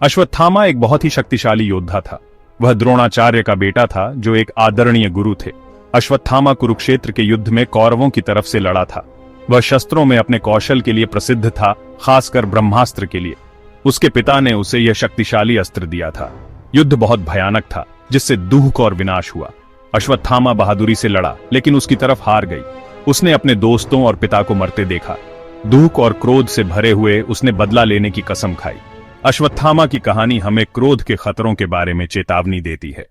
अश्वत्थामा एक बहुत ही शक्तिशाली योद्धा था। वह द्रोणाचार्य का बेटा था, जो एक आदरणीय गुरु थे। अश्वत्थामा कुरुक्षेत्र के युद्ध में कौरवों की तरफ से लड़ा था। वह शस्त्रों में अपने कौशल के लिए प्रसिद्ध था, खासकर ब्रह्मास्त्र के लिए। उसके पिता ने उसे यह शक्तिशाली अस्त्र दिया था। युद्ध बहुत भयानक था, जिससे दुख और विनाश हुआ। अश्वत्थामा बहादुरी से लड़ा, लेकिन उसकी तरफ हार गई। उसने अपने दोस्तों और पिता को मरते देखा। दुख और क्रोध से भरे हुए उसने बदला लेने की कसम खाई। अश्वत्थामा की कहानी हमें क्रोध के खतरों के बारे में चेतावनी देती है।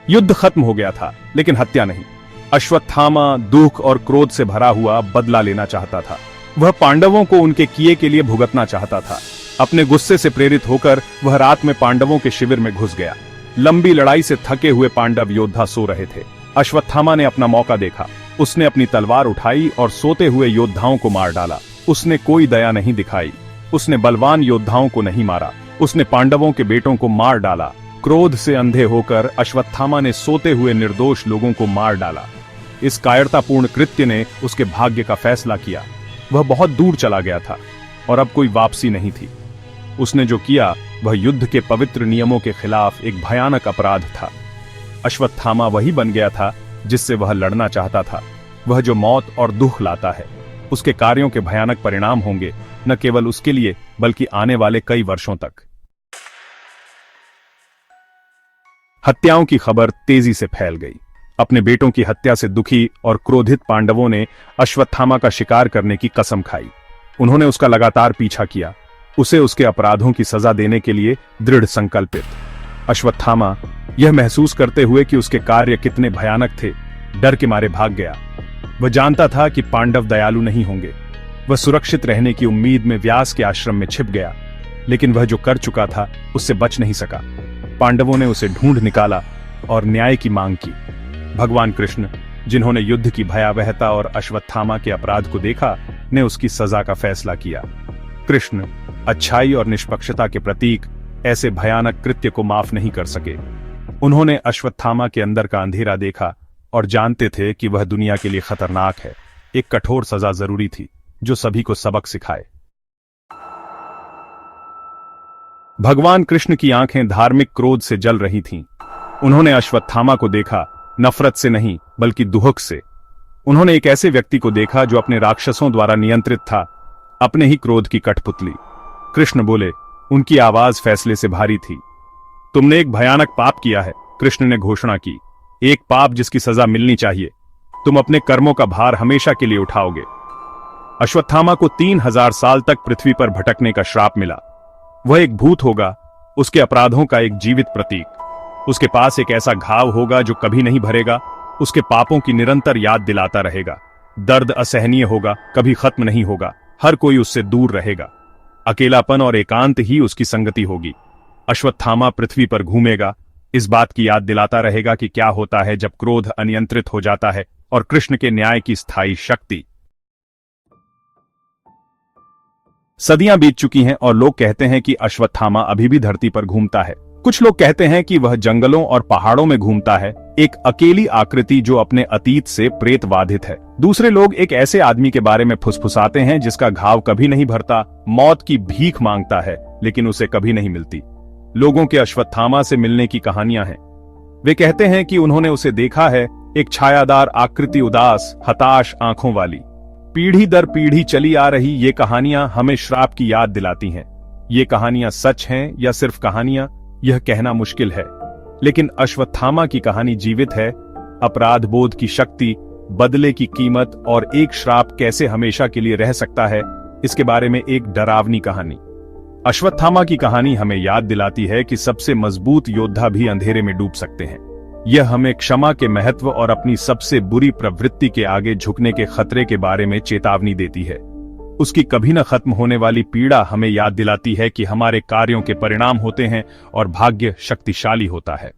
युद्ध खत्म हो गया था, लेकिन हत्या नहीं। अश्वत्थामा दुख और क्रोध से भरा हुआ बदला लेना चाहता था। वह पांडवों को उनके किए के लिए भुगतना चाहता था। अपने गुस्से से प्रेरित होकर वह रात में पांडवों के शिविर में घुस गया। लंबी लड़ाई से थके हुए पांडव योद्धा सो रहे थे। अश्वत्थामा ने अपना मौका देखा। उसने अपनी तलवार उठाई और सोते हुए योद्धाओं को मार डाला। उसने कोई दया नहीं दिखाई। उसने बलवान योद्धाओं को नहीं मारा। उसने पांडवों के बेटों को मार डाला। क्रोध से अंधे होकर अश्वत्थामा ने सोते हुए निर्दोष लोगों को मार डाला। इस कायरतापूर्ण कृत्य ने उसके भाग्य का फैसला किया। वह बहुत दूर चला गया था और अब कोई वापसी नहीं थी। उसने जो किया वह युद्ध के पवित्र नियमों के खिलाफ एक भयानक अपराध था। अश्वत्थामा वही बन गया था जिससे वह लड़ना चाहता था। वह जो मौत और दुख लाता है, उसके कार्यों के भयानक परिणाम होंगे, न केवल उसके लिए बल्कि आने वाले कई वर्षों तक। हत्याओं की खबर तेजी से फैल गई। अपने बेटों की हत्या से दुखी और क्रोधित पांडवों ने अश्वत्थामा का शिकार करने की कसम खाई। उन्होंने उसका लगातार पीछा किया, उसे उसके अपराधों की सजा देने के लिए दृढ़ संकल्पित। अश्वत्थामा यह महसूस करते हुए कि उसके कार्य कितने भयानक थे, डर के मारे भाग गया। वह जानता था कि पांडव दयालु नहीं होंगे। वह सुरक्षित रहने की उम्मीद में व्यास के आश्रम में छिप गया, लेकिन वह जो कर चुका था उससे बच नहीं सका। पांडवों ने उसे ढूंढ निकाला और न्याय की मांग की। भगवान कृष्ण, जिन्होंने युद्ध की भयावहता और अश्वत्थामा के अपराध को देखा, ने उसकी सजा का फैसला किया। कृष्ण अच्छाई और निष्पक्षता के प्रतीक ऐसे भयानक कृत्य को माफ नहीं कर सके। उन्होंने अश्वत्थामा के अंदर का अंधेरा देखा और जानते थे कि वह दुनिया के लिए खतरनाक है। एक कठोर सजा जरूरी थी जो सभी को सबक सिखाए। भगवान कृष्ण की आंखें धार्मिक क्रोध से जल रही थीं। उन्होंने अश्वत्थामा को देखा, नफरत से नहीं बल्कि दुहक से। उन्होंने एक ऐसे व्यक्ति को देखा जो अपने राक्षसों द्वारा नियंत्रित था, अपने ही क्रोध की कठपुतली। कृष्ण बोले, उनकी आवाज फैसले से भारी थी। तुमने एक भयानक पाप किया है, कृष्ण ने घोषणा की। एक पाप जिसकी सजा मिलनी चाहिए। तुम अपने कर्मों का भार हमेशा के लिए उठाओगे। अश्वत्थामा को 3000 साल तक पृथ्वी पर भटकने का श्राप मिला। वह एक भूत होगा, उसके अपराधों का एक जीवित प्रतीक। उसके पास एक ऐसा घाव होगा जो कभी नहीं भरेगा। उसके पापों की निरंतर याद दिलाता रहेगा। दर्द असहनीय होगा, कभी खत्म नहीं होगा। हर कोई उससे दूर रहेगा। अकेलापन और एकांत ही उसकी संगति होगी। अश्वत्थामा पृथ्वी पर घूमेगा, इस बात की याद दिलाता रहेगा कि क्या होता है जब क्रोध अनियंत्रित हो जाता है और कृष्ण के न्याय की स्थायी शक्ति। सदियां बीत चुकी हैं और लोग कहते हैं कि अश्वत्थामा अभी भी धरती पर घूमता है। कुछ लोग कहते हैं कि वह जंगलों और पहाड़ों में घूमता है, एक अकेली आकृति जो अपने अतीत से प्रेतवाधित है। दूसरे लोग एक ऐसे आदमी के बारे में फुसफुसाते हैं जिसका घाव कभी नहीं भरता, मौत की भीख मांगता है लेकिन उसे कभी नहीं मिलती। लोगों के अश्वत्थामा से मिलने की कहानियां हैं। वे कहते हैं कि उन्होंने उसे देखा है, एक छायादार आकृति, उदास, हताश आंखों वाली। पीढ़ी दर पीढ़ी चली आ रही ये कहानियां हमें श्राप की याद दिलाती हैं। ये कहानियां सच हैं या सिर्फ कहानियां, यह कहना मुश्किल है। लेकिन अश्वत्थामा की कहानी जीवित है। अपराध बोध की शक्ति, बदले की कीमत और एक श्राप कैसे हमेशा के लिए रह सकता है, इसके बारे में एक डरावनी कहानी। अश्वत्थामा की कहानी हमें याद दिलाती है कि सबसे मजबूत योद्धा भी अंधेरे में डूब सकते हैं। यह हमें क्षमा के महत्व और अपनी सबसे बुरी प्रवृत्ति के आगे झुकने के खतरे के बारे में चेतावनी देती है। उसकी कभी न खत्म होने वाली पीड़ा हमें याद दिलाती है कि हमारे कार्यों के परिणाम होते हैं और भाग्य शक्तिशाली होता है।